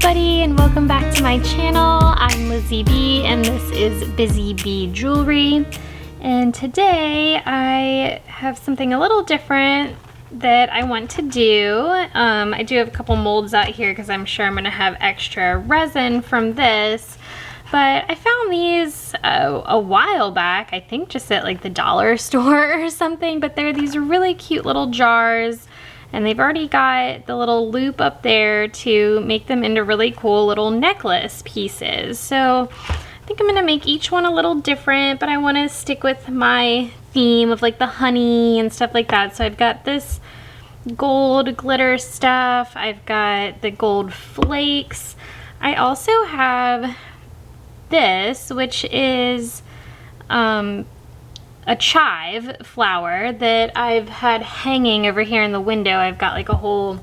everybody, and welcome back to my channel. I'm Lizzie B, and this is Busy Bee Jewelry. And today I have something a little different that I want to do. I do have a couple molds out here because I'm sure I'm going to have extra resin from this. But I found these a while back, I think just at like the dollar store or something. But they're these really cute little jars. And they've already got the little loop up there to make them into really cool little necklace pieces. So I think I'm gonna make each one a little different, but I wanna stick with my theme of like the honey and stuff like that. So I've got this gold glitter stuff. I've got the gold flakes. I also have this, which is a chive flower that I've had hanging over here in the window. I've got like a whole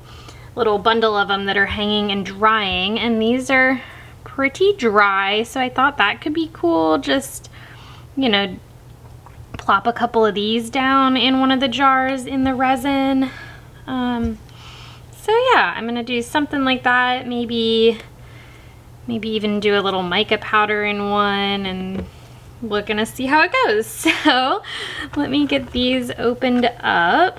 little bundle of them that are hanging and drying, and these are pretty dry, so I thought that could be cool. Just, you know, plop a couple of these down in one of the jars in the resin. So yeah, I'm gonna do something like that. Maybe even do a little mica powder in one, and we're gonna see how it goes. So let me get these opened up.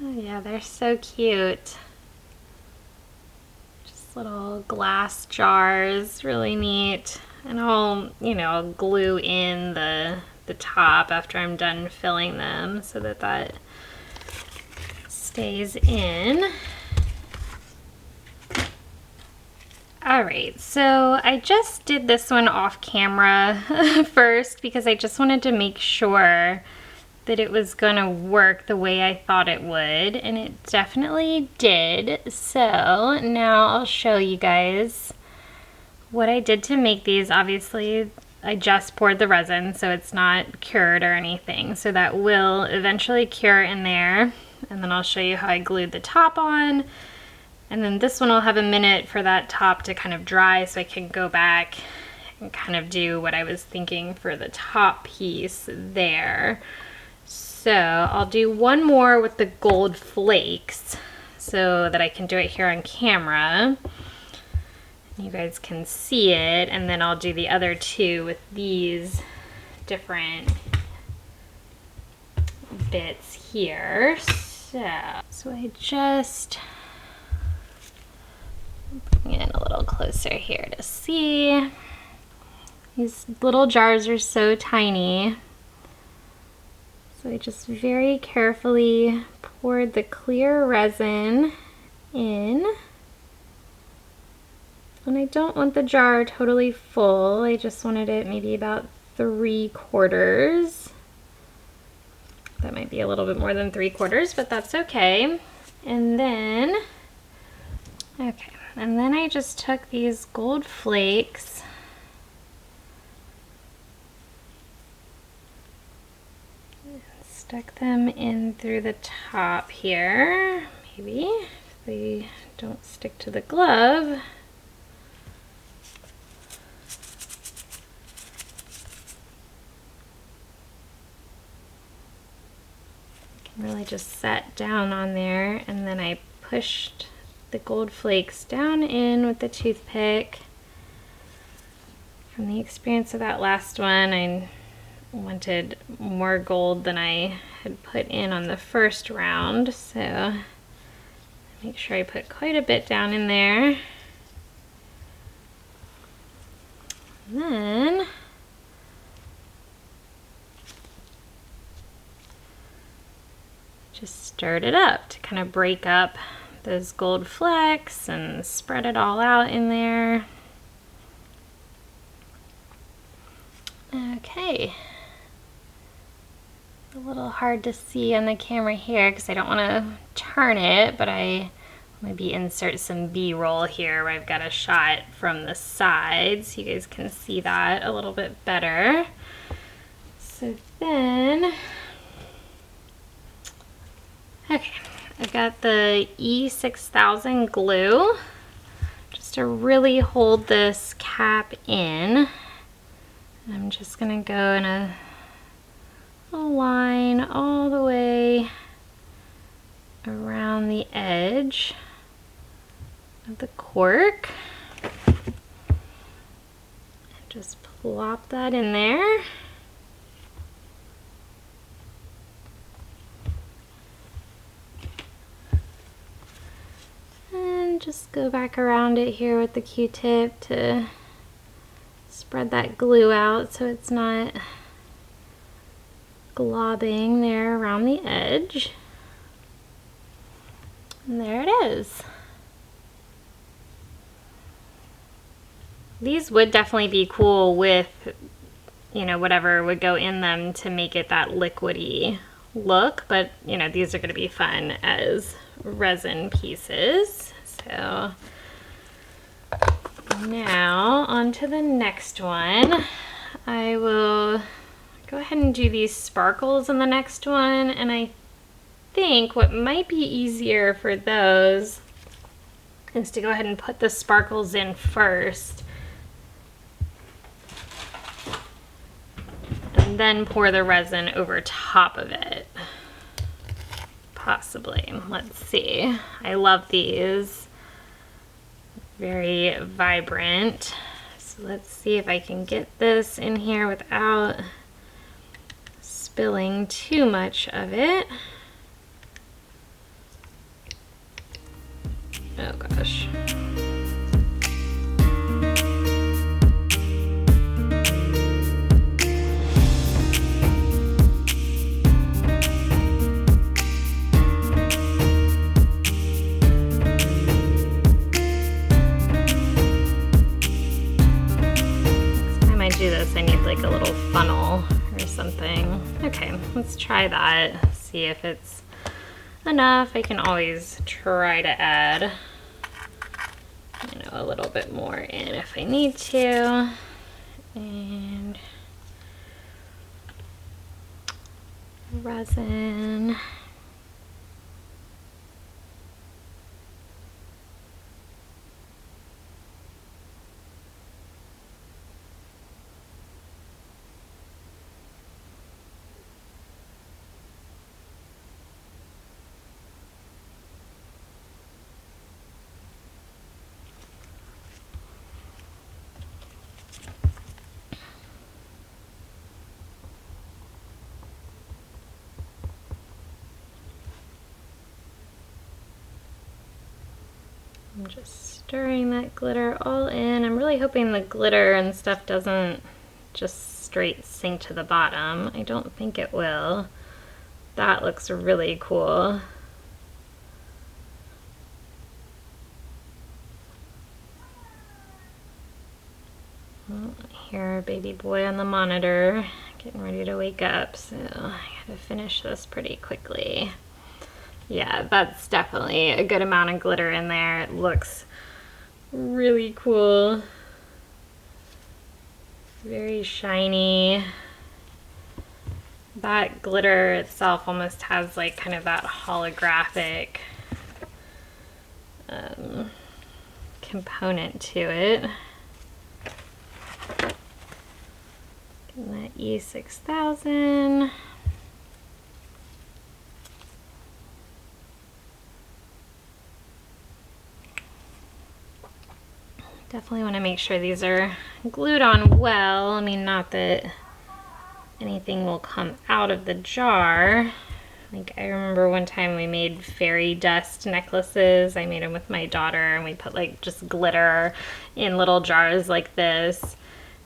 Oh yeah, they're so cute. Just little glass jars, really neat. And I'll glue in the top after I'm done filling them so that stays in. Alright, so I just did this one off camera first because I just wanted to make sure that it was gonna work the way I thought it would, and it definitely did. So now I'll show you guys what I did to make these. Obviously I just poured the resin, so it's not cured or anything, so that will eventually cure in there, and then I'll show you how I glued the top on. And then this one will have a minute for that top to kind of dry so I can go back and kind of do what I was thinking for the top piece there. So I'll do one more with the gold flakes so that I can do it here on camera. You guys can see it, and then I'll do the other two with these different bits here. So I just bring it a little closer here to see. These little jars are so tiny. So I just very carefully poured the clear resin in. And I don't want the jar totally full. I just wanted it maybe about 3/4. That might be a little bit more than 3/4, but that's okay. And then I just took these gold flakes and stuck them in through the top here. Maybe if they don't stick to the glove. I can really just set down on there, and then I pushed the gold flakes down in with the toothpick. From the experience of that last one, I wanted more gold than I had put in on the first round, so make sure I put quite a bit down in there. And then just stirred it up to kind of break up those gold flecks and spread it all out in there. Okay. A little hard to see on the camera here because I don't want to turn it, but I maybe insert some B-roll here where I've got a shot from the side so you guys can see that a little bit better. So then, okay. I've got the E6000 glue just to really hold this cap in. I'm just gonna go in a line all the way around the edge of the cork. Just plop that in there. And just go back around it here with the Q-tip to spread that glue out so it's not globbing there around the edge. And there it is. These would definitely be cool with, you know, whatever would go in them to make it that liquidy look, but, you know, these are going to be fun as resin pieces. So now on to the next one. I will go ahead and do these sparkles in the next one, and I think what might be easier for those is to go ahead and put the sparkles in first and then pour the resin over top of it. Possibly. Let's see. I love these. Very vibrant. So let's see if I can get this in here without spilling too much of it. Oh gosh. Do this, I need like a little funnel or something. Okay, let's try that, see if it's enough. I can always try to add, you know, a little bit more in if I need to. And resin. I'm just stirring that glitter all in. I'm really hoping the glitter and stuff doesn't just straight sink to the bottom. I don't think it will. That looks really cool. Oh, I hear baby boy on the monitor getting ready to wake up, so I gotta finish this pretty quickly. Yeah, that's definitely a good amount of glitter in there. It looks really cool. Very shiny. That glitter itself almost has like kind of that holographic component to it. Getting that E6000. Definitely want to make sure these are glued on well. I mean, not that anything will come out of the jar. Like, I remember one time we made fairy dust necklaces. I made them with my daughter, and we put like just glitter in little jars like this.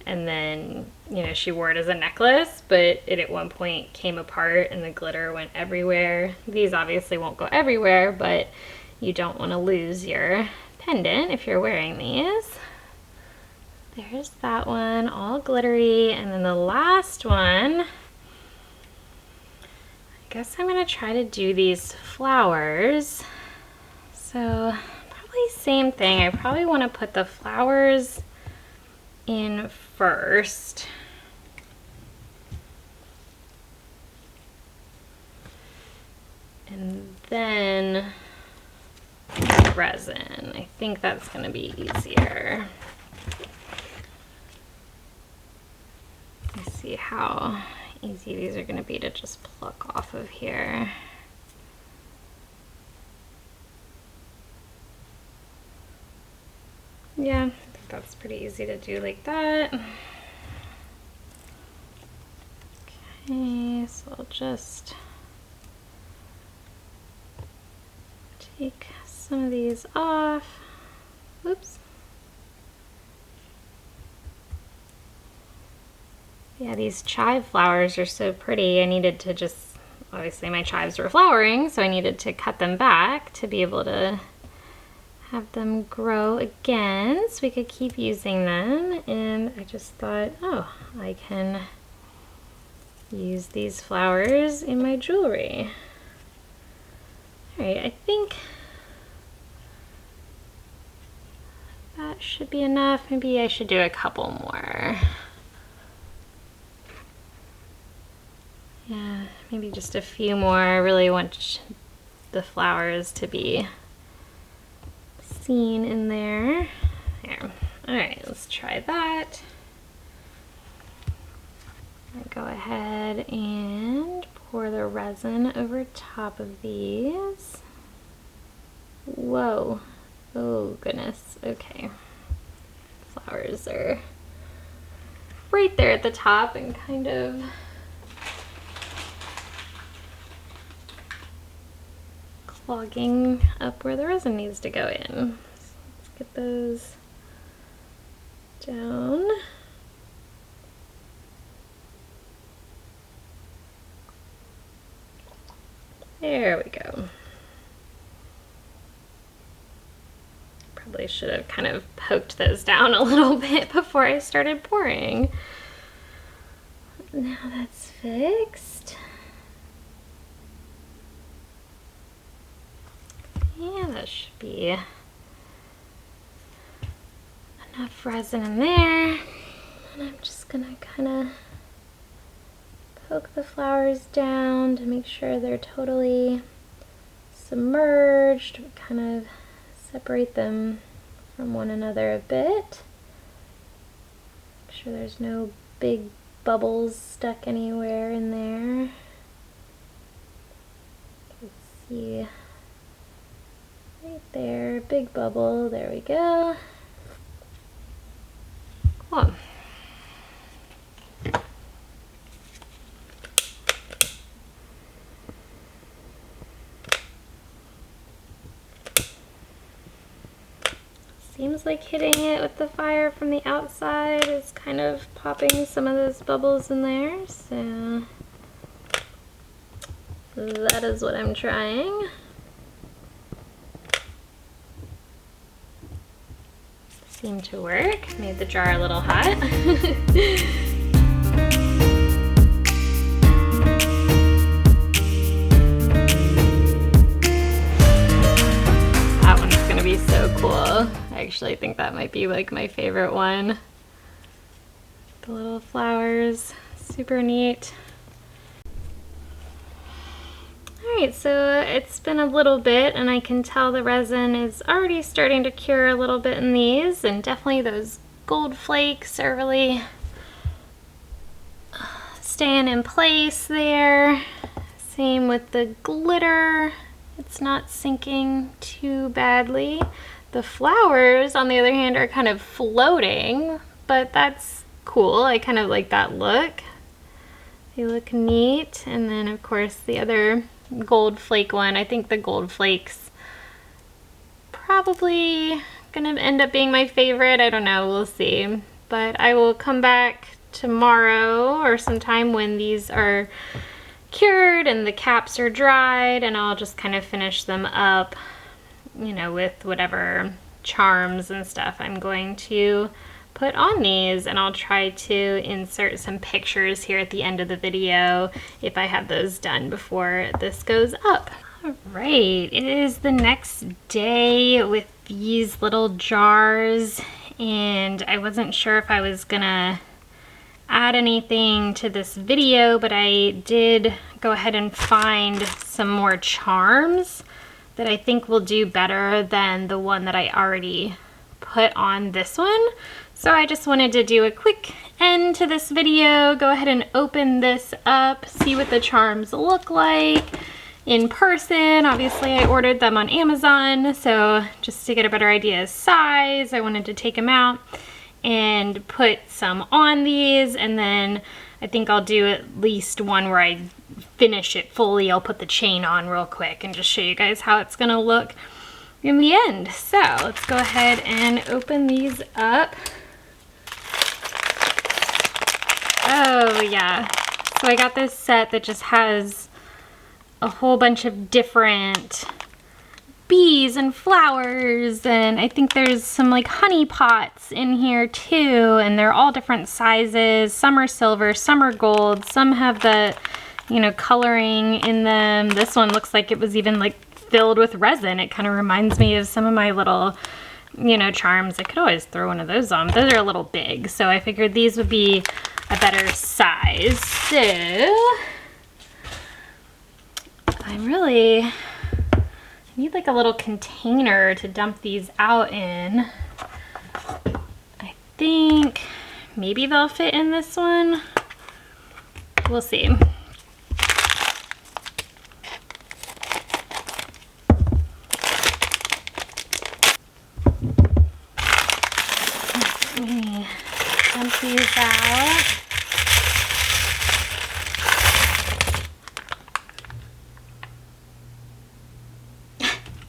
And then, you know, she wore it as a necklace, but it at one point came apart and the glitter went everywhere. These obviously won't go everywhere, but you don't want to lose your pendant if you're wearing these. There's that one, all glittery. And then the last one, I guess I'm gonna try to do these flowers. So probably same thing. I probably want to put the flowers in first. And then resin. I think that's going to be easier. Let's see how easy these are going to be to just pluck off of here. Yeah, I think that's pretty easy to do like that. Okay, so I'll just take some of these off. Oops. Yeah, these chive flowers are so pretty. I needed to just, obviously my chives were flowering, so I needed to cut them back to be able to have them grow again so we could keep using them. And I just thought, oh, I can use these flowers in my jewelry. All right, I think that should be enough. Maybe I should do a couple more. Yeah, maybe just a few more. I really want the flowers to be seen in there. There. All right, let's try that. I'll go ahead and pour the resin over top of these. Whoa. Oh goodness. Okay. Flowers are right there at the top and kind of clogging up where the resin needs to go in. So let's get those down. There we go. Probably should have kind of poked those down a little bit before I started pouring. Now that's fixed. Yeah, that should be enough resin in there. And I'm just gonna kind of poke the flowers down to make sure they're totally submerged. Kind of separate them from one another a bit. Make sure there's no big bubbles stuck anywhere in there. Let's see. Right there, big bubble, there we go. Cool. Seems like hitting it with the fire from the outside is kind of popping some of those bubbles in there, so that is what I'm trying. Seemed to work. Made the jar a little hot. That one's gonna be so cool. I actually think that might be like my favorite one. The little flowers, super neat. Alright, so it's been a little bit and I can tell the resin is already starting to cure a little bit in these, and definitely those gold flakes are really staying in place there. Same with the glitter, it's not sinking too badly. The flowers, on the other hand, are kind of floating, but that's cool. I kind of like that look. They look neat. And then of course the other gold flake one, I think the gold flakes probably gonna end up being my favorite. I don't know, we'll see. But I will come back tomorrow or sometime when these are cured and the caps are dried, and I'll just kind of finish them up, you know, with whatever charms and stuff I'm going to put on these, and I'll try to insert some pictures here at the end of the video if I have those done before this goes up. All right, it is the next day with these little jars, and I wasn't sure if I was gonna add anything to this video, but I did go ahead and find some more charms that I think will do better than the one that I already put on this one. So I just wanted to do a quick end to this video, go ahead and open this up, see what the charms look like, in person. Obviously I ordered them on Amazon, so just to get a better idea of size, I wanted to take them out and put some on these, and then I think I'll do at least one where I finish it fully. I'll put the chain on real quick and just show you guys how it's gonna look in the end. So let's go ahead and open these up. Oh yeah, so I got this set that just has a whole bunch of different bees and flowers, and I think there's some like honey pots in here too, and they're all different sizes. Some are silver, some are gold, some have the, you know, coloring in them. This one looks like it was even like filled with resin. It kind of reminds me of some of my little, you know, charms. I could always throw one of those on. Those are a little big, so I figured these would be a better size. So I need like a little container to dump these out in. I think maybe they'll fit in this one. We'll see. Let me dump these out.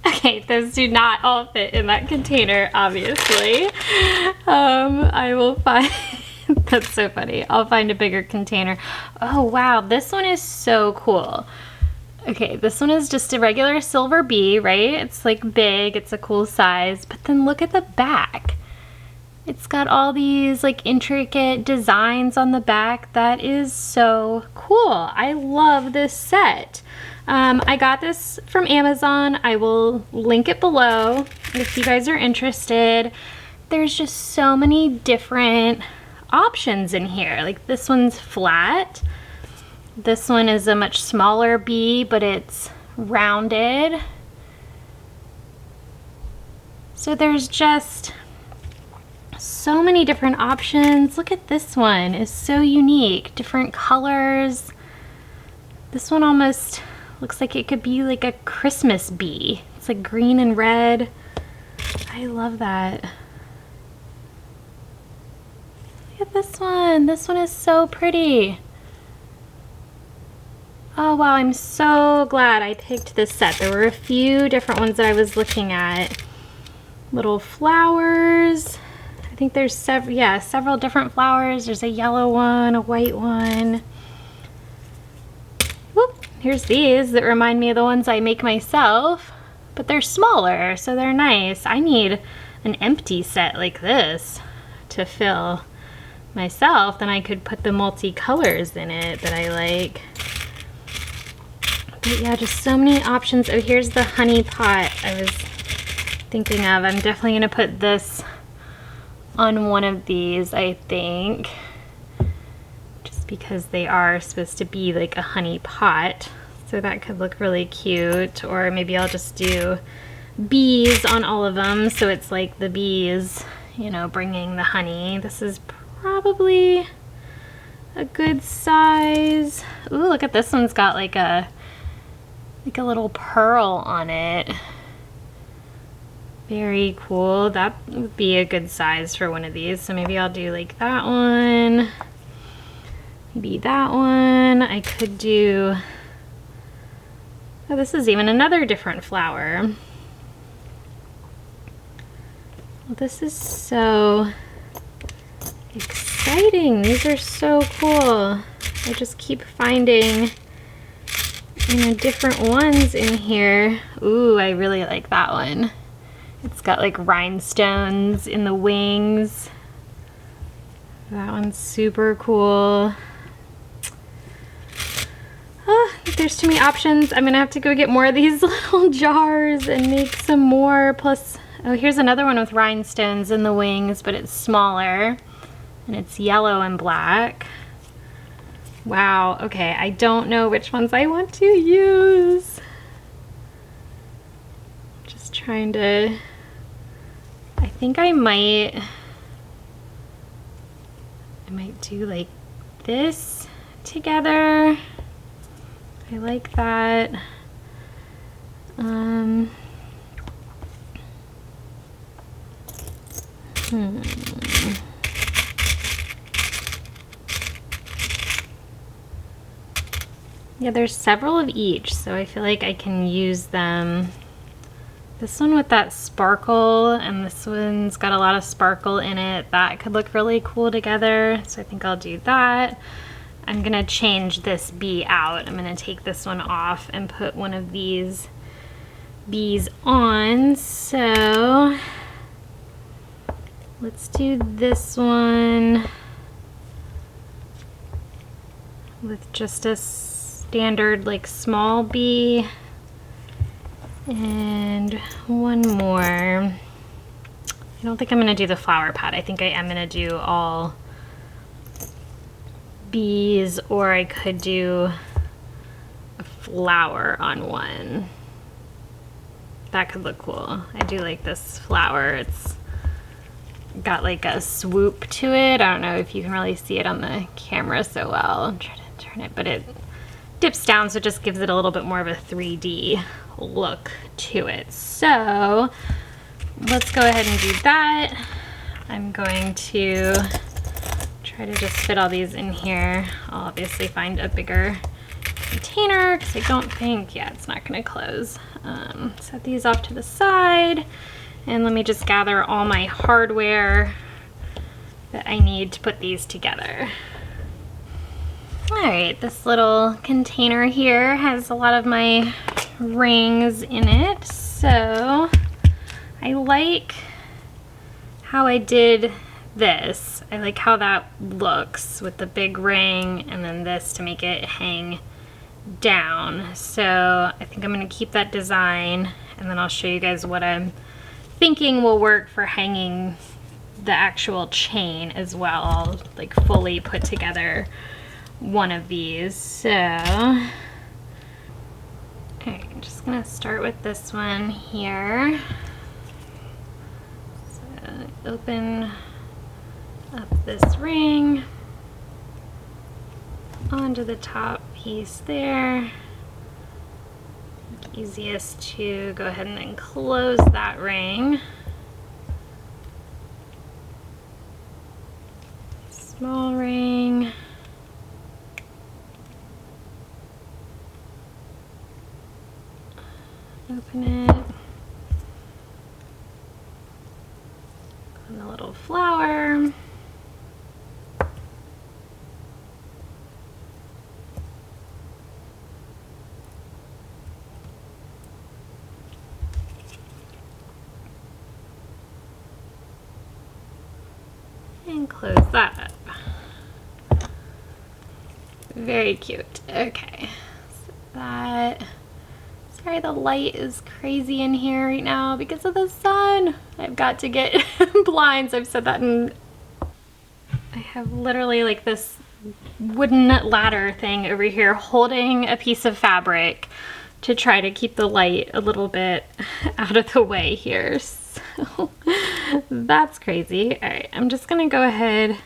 Okay, those do not all fit in that container, obviously. I will find, that's so funny. I'll find a bigger container. Oh wow, this one is so cool. Okay, this one is just a regular silver bee, right? It's like big, it's a cool size, but then look at the back. It's got all these like intricate designs on the back. That is so cool. I love this set. I got this from Amazon. I will link it below if you guys are interested. There's just so many different options in here. Like this one's flat. This one is a much smaller bee, but it's rounded. So there's just so many different options. Look at this one, it's so unique. Different colors. This one almost looks like it could be like a Christmas bee. It's like green and red. I love that. Look at this one. This one is so pretty. Oh wow, I'm so glad I picked this set. There were a few different ones that I was looking at. Little flowers. I think there's several different flowers. There's a yellow one, a white one. Whoop, here's these that remind me of the ones I make myself, but they're smaller, so they're nice. I need an empty set like this to fill myself. Then I could put the multi-colors in it that I like. But yeah, just so many options. Oh, here's the honey pot I was thinking of. I'm definitely gonna put this on one of these, I think, just because they are supposed to be like a honey pot, so that could look really cute. Or maybe I'll just do bees on all of them, so it's like the bees, you know, bringing the honey. This is probably a good size. Ooh, look at this one's got like a little pearl on it. Very cool. That would be a good size for one of these. So maybe I'll do like that one. Maybe that one. I could do, oh, this is even another different flower. Well, this is so exciting. These are so cool. I just keep finding, you know, different ones in here. Ooh, I really like that one. It's got like rhinestones in the wings. That one's super cool. Oh, there's too many options. I'm gonna have to go get more of these little jars and make some more. Plus, oh, here's another one with rhinestones in the wings, but it's smaller and it's yellow and black. Wow, okay, I don't know which ones I want to use. Just trying to, I think I might do like this together. I like that. Um, Yeah, there's several of each, so I feel like I can use them. This one with that sparkle, and this one's got a lot of sparkle in it. That could look really cool together, so I think I'll do that. I'm gonna change this bee out. I'm gonna take this one off and put one of these bees on. So let's do this one with just a standard like small bee and one more. I don't think I'm gonna do the flower pot. I think I am gonna do all bees, or I could do a flower on one. That could look cool. I do like this flower. It's got like a swoop to it. I don't know if you can really see it on the camera so well. I'm trying to turn it, but it dips down, so it just gives it a little bit more of a 3D look to it. So let's go ahead and do that. I'm going to try to just fit all these in here. I'll obviously find a bigger container because I don't think, yeah, it's not gonna close. Set these off to the side, and let me just gather all my hardware that I need to put these together. All right, this little container here has a lot of my rings in it, so I like how I did this. I like how that looks with the big ring and then this to make it hang down. So I think I'm gonna keep that design, and then I'll show you guys what I'm thinking will work for hanging the actual chain as well. I'll like fully put together one of these. So, okay, I'm just gonna start with this one here. So open up this ring onto the top piece there. Easiest to go ahead and then close that ring. Small ring. Open it. And a little flower. And close that up. Very cute. Okay. So that. Sorry, the light is crazy in here right now because of the sun. I've got to get blinds. I've said that, and I have literally like this wooden ladder thing over here holding a piece of fabric to try to keep the light a little bit out of the way here. So that's crazy. All right, I'm just gonna go ahead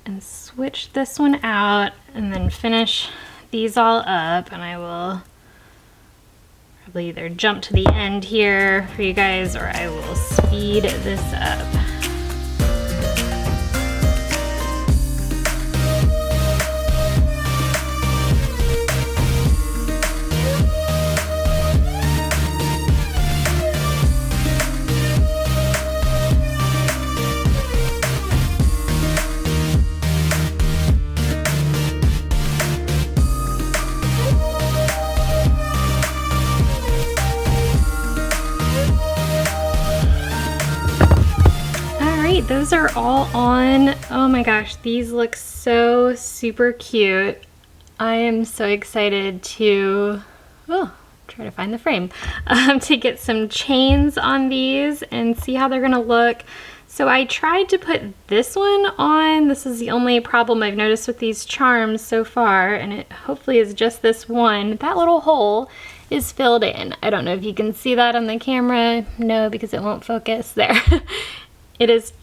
and switch this one out and then finish these all up, and I will probably either jump to the end here for you guys, or I will speed this up. Those are all on. Oh my gosh, these look so super cute. I am so excited to try to find the frame to get some chains on these and see how they're gonna look. So I tried to put this one on. This is the only problem I've noticed with these charms so far, and it hopefully is just this one. That little hole is filled in. I don't know if you can see that on the camera. No, because it won't focus there. It is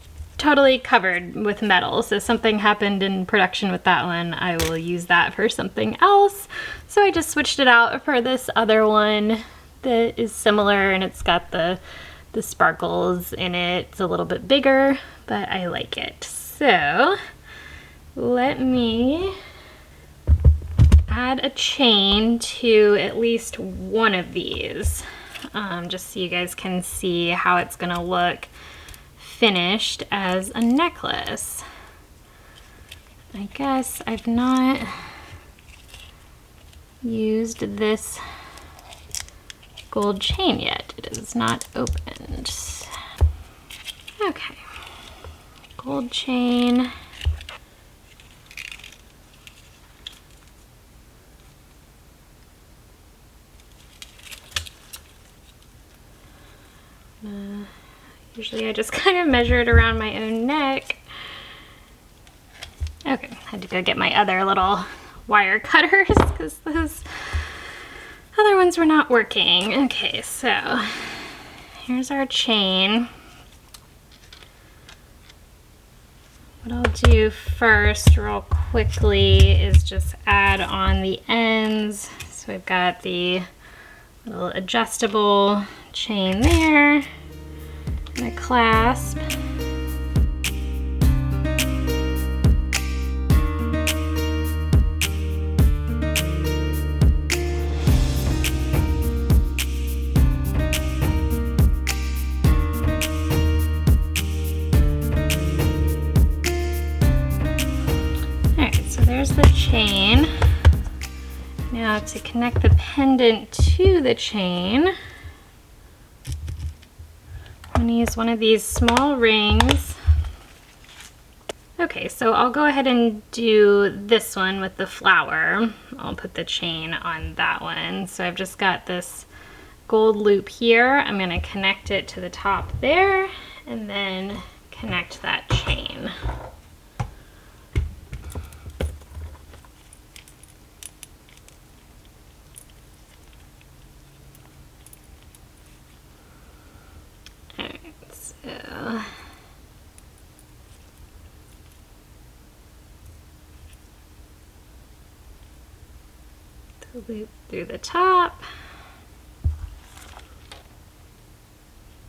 totally covered with metal. So if something happened in production with that one, I will use that for something else. So I just switched it out for this other one that is similar, and it's got the sparkles in it. It's a little bit bigger, but I like it. So let me add a chain to at least one of these, just so you guys can see how it's gonna look finished as a necklace. I guess I've not used this gold chain yet. It is not opened. Okay, gold chain. Usually I just kind of measure it around my own neck. Okay, had to go get my other little wire cutters because those other ones were not working. Okay, so here's our chain. What I'll do first real quickly is just add on the ends. So we've got the little adjustable chain there and a clasp. There's the chain. Now to connect the pendant to the chain, I'm going to use one of these small rings. Okay, so I'll go ahead and do this one with the flower. I'll put the chain on that one. So I've just got this gold loop here. I'm going to connect it to the top there and then connect that chain. Loop through the top,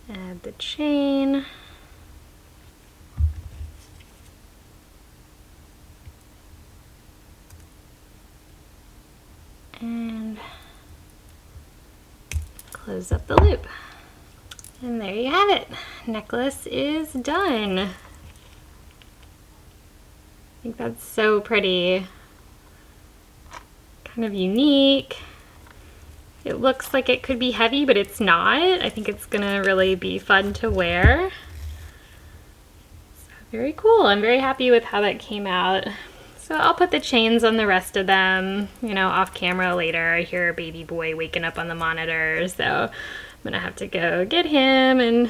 add the chain, and close up the loop. And there you have it. Necklace is done. I think that's so pretty. Kind of unique. It looks like it could be heavy, but it's not. I think it's gonna really be fun to wear. So very cool. I'm very happy with how that came out. So I'll put the chains on the rest of them, you know, off camera later. I hear baby boy waking up on the monitor, so I'm gonna have to go get him and,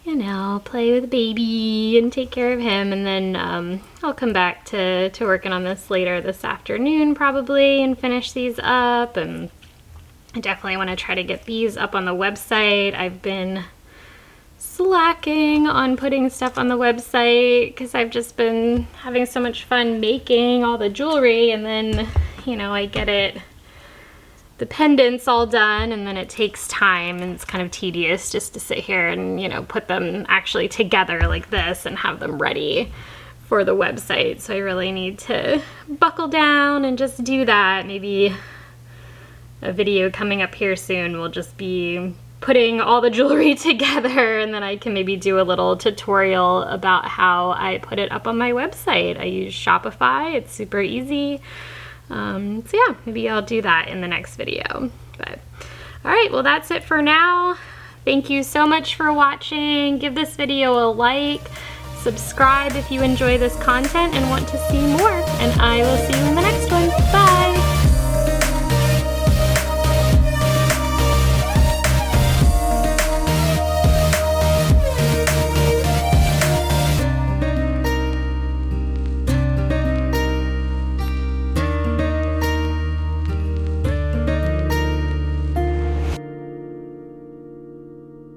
you know, play with the baby and take care of him, and then I'll come back to working on this later this afternoon probably and finish these up. And I definitely want to try to get these up on the website. I've been slacking on putting stuff on the website because I've just been having so much fun making all the jewelry, and then, you know, I get the pendants all done, and then it takes time and it's kind of tedious just to sit here and, you know, put them actually together like this and have them ready for the website. So I really need to buckle down and just do that. Maybe a video coming up here soon will just be putting all the jewelry together, and then I can maybe do a little tutorial about how I put it up on my website. I use Shopify. It's super easy. So yeah, maybe I'll do that in the next video. But all right, well, that's it for now. Thank you so much for watching. Give this video a like, subscribe if you enjoy this content and want to see more, and I will see you in the next one. Bye.